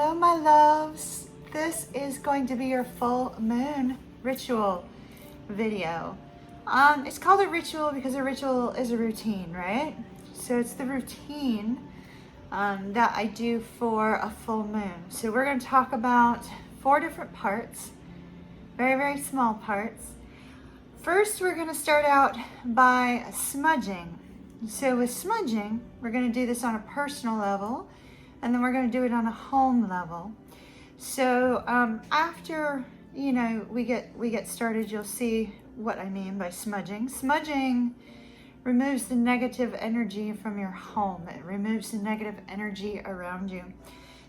Hello, my loves. This is going to be your full moon ritual video. It's called a ritual because a ritual is a routine, right? So it's the routine that I do for a full moon. So we're going to talk about 4 different parts, very, very small parts. First, we're going to start out by smudging. So with smudging, we're going to do this on a personal level, and then we're going to do it on a home level. So after we get started, you'll see what I mean by smudging. Smudging removes the negative energy from your home. It removes the negative energy around you.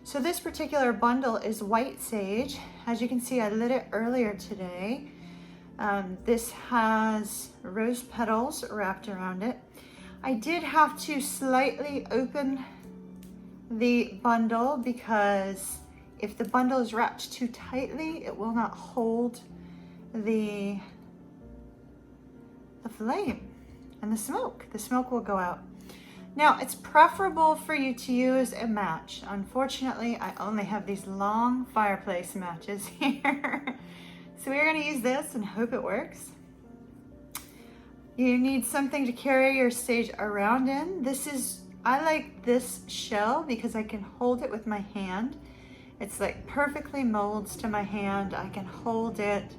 So this particular bundle is white sage. As you can see, I lit it earlier today. This has rose petals wrapped around it. I did have to slightly open the bundle because if the bundle is wrapped too tightly, it will not hold the flame and the smoke. The smoke will go out. Now, it's preferable for you to use a match. Unfortunately, I only have these long fireplace matches here. So we're gonna use this and hope it works. You need something to carry your sage around in. I like this shell because I can hold it with my hand. It's like perfectly molds to my hand. I can hold it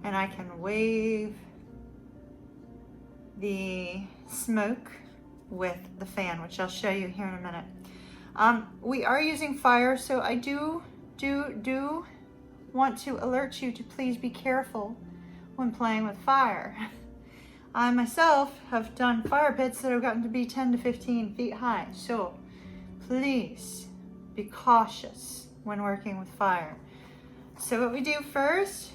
and I can wave the smoke with the fan, which I'll show you here in a minute. We are using fire, so I do want to alert you to please be careful when playing with fire. I myself have done fire pits that have gotten to be 10 to 15 feet high, so please be cautious when working with fire. So what we do first,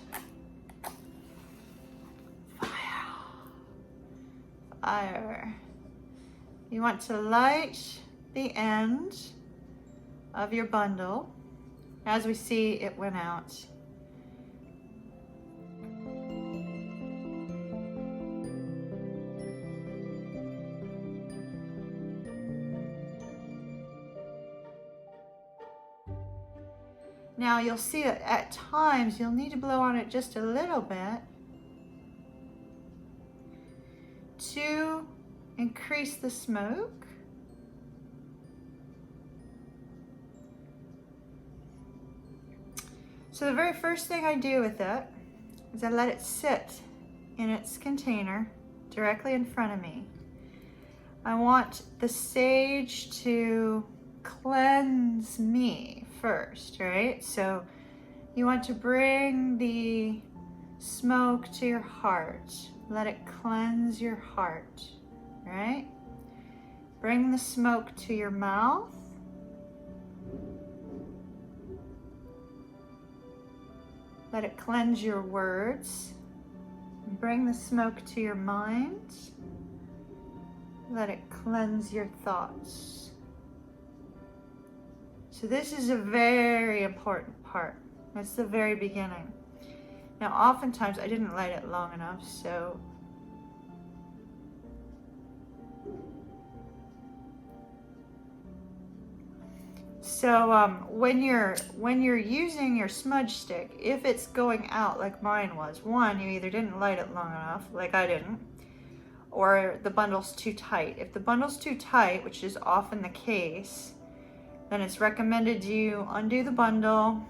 fire. You want to light the end of your bundle. As we see, it went out. Now you'll see that at times you'll need to blow on it just a little bit to increase the smoke. So the very first thing I do with it is I let it sit in its container directly in front of me. I want the sage to cleanse me first, right? So you want to bring the smoke to your heart. Let it cleanse your heart, right? Bring the smoke to your mouth. Let it cleanse your words. Bring the smoke to your mind. Let it cleanse your thoughts. So this is a very important part. That's the very beginning. Now, oftentimes I didn't light it long enough, so when you're using your smudge stick, if it's going out like mine was, one, you either didn't light it long enough, like I didn't, or the bundle's too tight. If the bundle's too tight, which is often the case, then it's recommended you undo the bundle,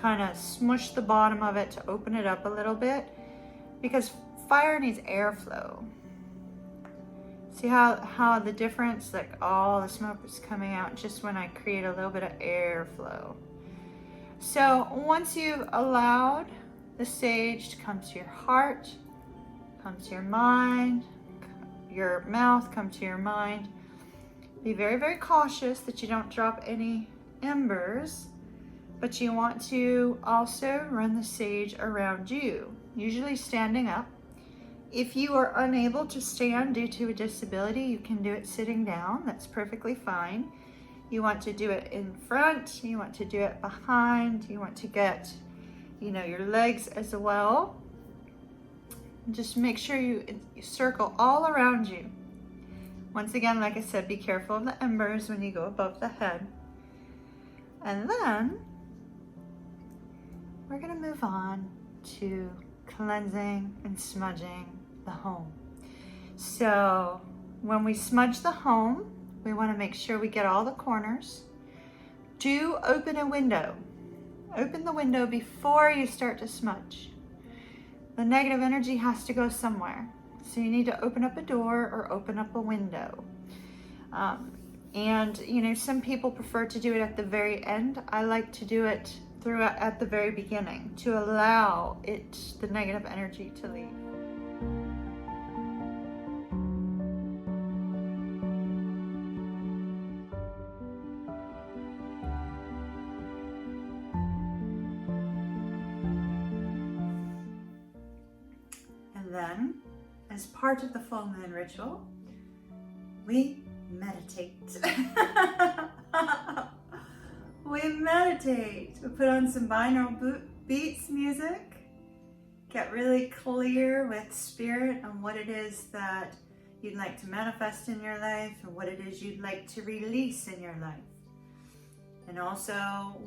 kind of smush the bottom of it to open it up a little bit, because fire needs airflow. See how the difference, like all the smoke is coming out just when I create a little bit of airflow. So once you've allowed the sage to come to your heart, come to your mind, your mouth, come to your mind, be very, very cautious that you don't drop any embers, but you want to also run the sage around you, usually standing up. If you are unable to stand due to a disability, you can do it sitting down. That's perfectly fine. You want to do it in front, you want to do it behind, you want to get, your legs as well. Just make sure you circle all around you. Once again, like I said, be careful of the embers when you go above the head. And then we're gonna move on to cleansing and smudging the home. So when we smudge the home, we wanna make sure we get all the corners. Do open a window. Open the window before you start to smudge. The negative energy has to go somewhere. So you need to open up a door or open up a window. And you know, some people prefer to do it at the very end. I like to do it at the very beginning to allow the negative energy to leave. And then, as part of the full moon ritual, we meditate. We meditate. We put on some binaural beats music, get really clear with spirit on what it is that you'd like to manifest in your life and what it is you'd like to release in your life. And also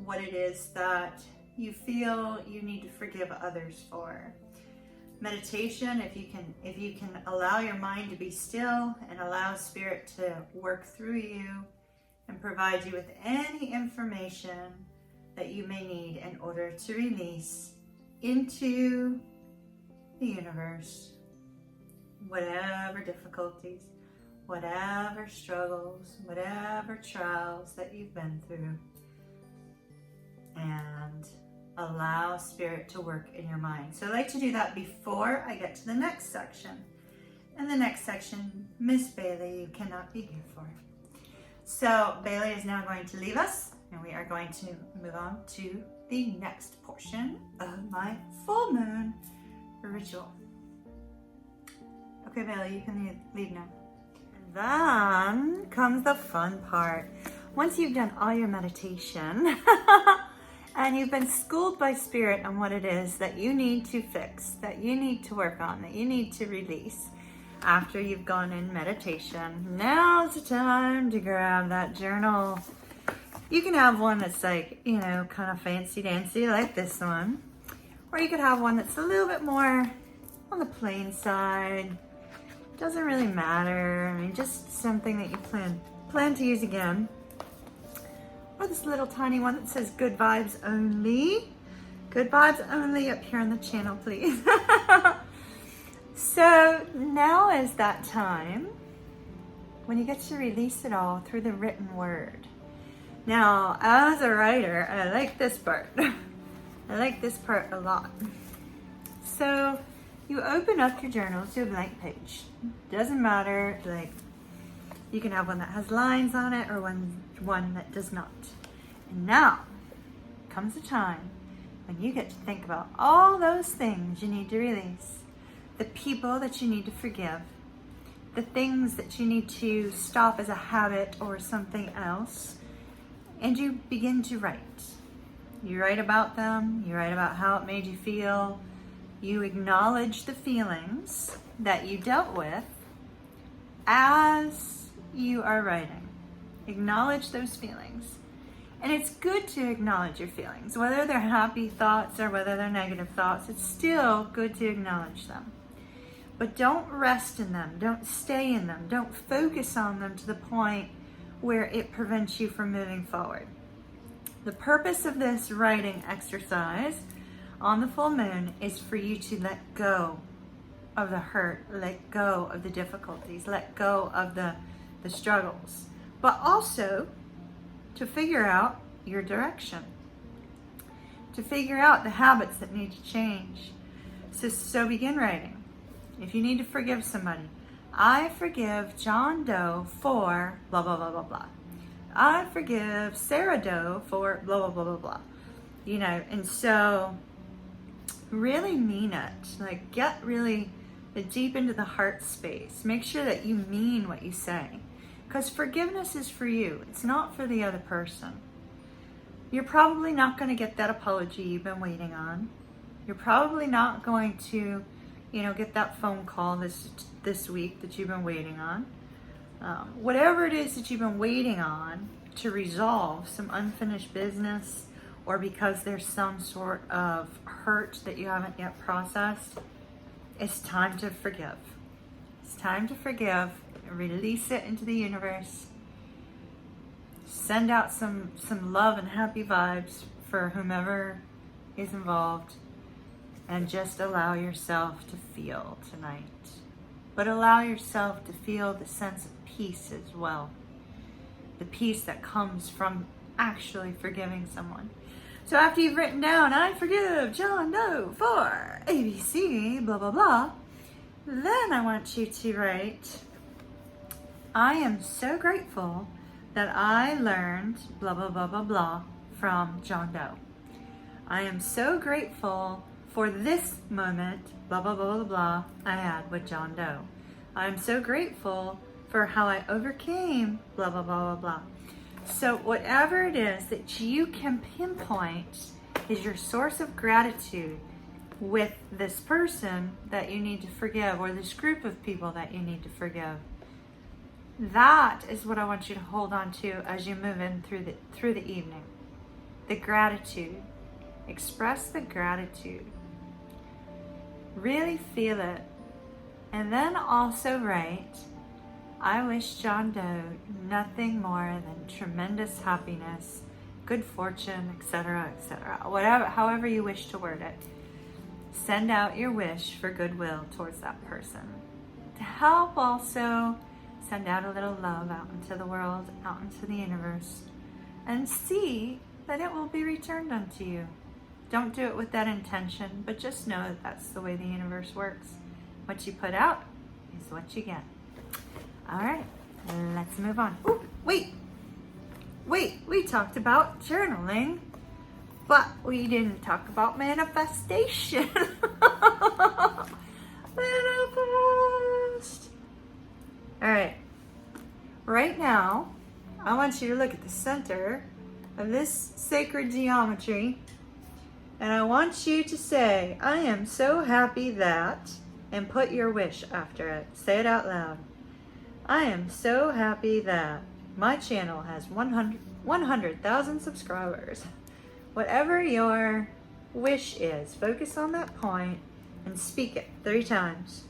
what it is that you feel you need to forgive others for. Meditation, if you can allow your mind to be still and allow spirit to work through you and provide you with any information that you may need in order to release into the universe, whatever difficulties, whatever struggles, whatever trials that you've been through, and allow spirit to work in your mind. So I like to do that before I get to the next section. And the next section, Miss Bailey, you cannot be here for. So Bailey is now going to leave us, and we are going to move on to the next portion of my full moon ritual. Okay, Bailey, you can leave now. And then comes the fun part. Once you've done all your meditation, and you've been schooled by spirit on what it is that you need to fix, that you need to work on, that you need to release. After you've gone in meditation, now's the time to grab that journal. You can have one that's like, you know, kind of fancy dancy like this one. Or you could have one that's a little bit more on the plain side. Doesn't really matter. I mean, just something that you plan to use again. Or this little tiny one that says good vibes only. Good vibes only up here on the channel, please. So now is that time when you get to release it all through the written word. Now, as a writer, I like this part. I like this part a lot. So you open up your journal to a blank page. Doesn't matter, like, you can have one that has lines on it or one that does not. And now comes the time when you get to think about all those things you need to release. The people that you need to forgive. The things that you need to stop as a habit or something else. And you begin to write. You write about them. You write about how it made you feel. You acknowledge the feelings that you dealt with as you are writing. Acknowledge those feelings. And it's good to acknowledge your feelings, whether they're happy thoughts or whether they're negative thoughts. It's still good to acknowledge them. But don't rest in them. Don't stay in them. Don't focus on them to the point where it prevents you from moving forward. The purpose of this writing exercise on the full moon is for you to let go of the hurt, let go of the difficulties, let go of the struggles, but also to figure out your direction, to figure out the habits that need to change. So begin writing. If you need to forgive somebody, I forgive John Doe for blah, blah, blah, blah, blah. I forgive Sarah Doe for blah, blah, blah, blah, blah. You know, and so really mean it. Like, get really deep into the heart space. Make sure that you mean what you say. Because forgiveness is for you. It's not for the other person. You're probably not going to get that apology you've been waiting on. You're probably not going to, you know, get that phone call this week that you've been waiting on. Whatever it is that you've been waiting on, to resolve some unfinished business, or because there's some sort of hurt that you haven't yet processed, it's time to forgive. It's time to forgive, release it into the universe, send out some love and happy vibes for whomever is involved, and just allow yourself to feel tonight. But allow yourself to feel the sense of peace as well. The peace that comes from actually forgiving someone. So after you've written down, I forgive John Doe for ABC, blah, blah, blah, then I want you to write, I am so grateful that I learned blah, blah, blah, blah, blah from John Doe. I am so grateful for this moment, blah, blah, blah, blah, blah, I had with John Doe. I'm so grateful for how I overcame, blah, blah, blah, blah, blah. So whatever it is that you can pinpoint is your source of gratitude with this person that you need to forgive, or this group of people that you need to forgive. That is what I want you to hold on to as you move in through the evening. The gratitude. Express the gratitude. Really feel it. And then also write, I wish John Doe nothing more than tremendous happiness, good fortune, etc., etc. Whatever, however you wish to word it. Send out your wish for goodwill towards that person. To help also send out a little love out into the world, out into the universe, and see that it will be returned unto you. Don't do it with that intention, but just know that that's the way the universe works. What you put out is what you get. All right, let's move on. Ooh, wait, we talked about journaling, but we didn't talk about manifestation. Manifest. All right, right now, I want you to look at the center of this sacred geometry, and I want you to say, I am so happy that, and put your wish after it. Say it out loud. I am so happy that my channel has 100,000 subscribers. Whatever your wish is, focus on that point and speak it 3 times.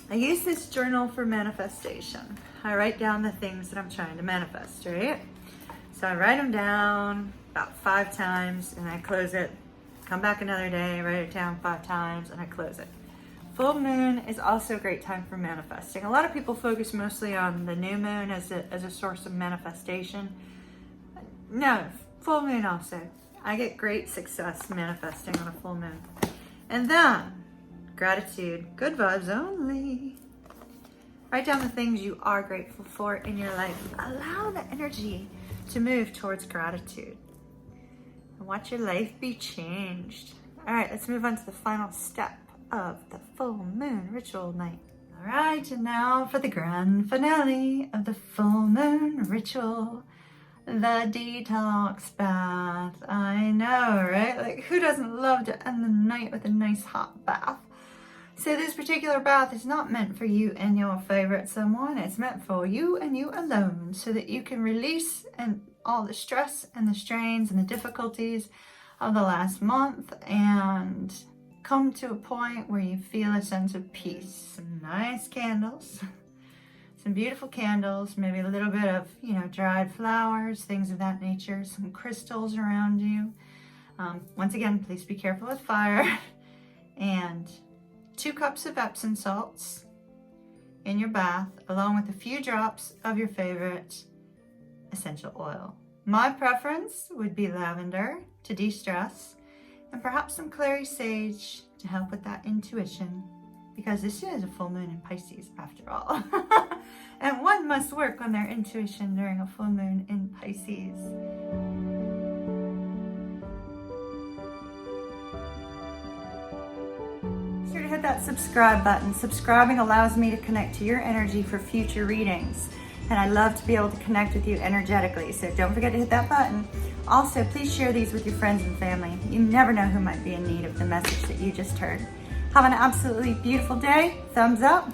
I use this journal for manifestation. I write down the things that I'm trying to manifest, right? So I write them down about 5 times and I close it. Come back another day, write it down 5 times and I close it. Full moon is also a great time for manifesting. A lot of people focus mostly on the new moon as a source of manifestation. No, full moon also. I get great success manifesting on a full moon. And then, gratitude, good vibes only. Write down the things you are grateful for in your life. Allow the energy to move towards gratitude. And watch your life be changed. All right, let's move on to the final step of the full moon ritual night. All right, and now for the grand finale of the full moon ritual, the detox bath. I know, right? Like, who doesn't love to end the night with a nice hot bath? So this particular bath is not meant for you and your favorite someone. It's meant for you and you alone, so that you can release all the stress and the strains and the difficulties of the last month and come to a point where you feel a sense of peace. Some nice candles, some beautiful candles, maybe a little bit of, dried flowers, things of that nature, some crystals around you. Once again, please be careful with fire. And 2 cups of Epsom salts in your bath, along with a few drops of your favorite essential oil. My preference would be lavender to de-stress, and perhaps some clary sage to help with that intuition, because this is a full moon in Pisces after all. And one must work on their intuition during a full moon in Pisces. Be sure to hit that subscribe button. Subscribing allows me to connect to your energy for future readings. And I love to be able to connect with you energetically, so don't forget to hit that button. Also, please share these with your friends and family. You never know who might be in need of the message that you just heard. Have an absolutely beautiful day. Thumbs up.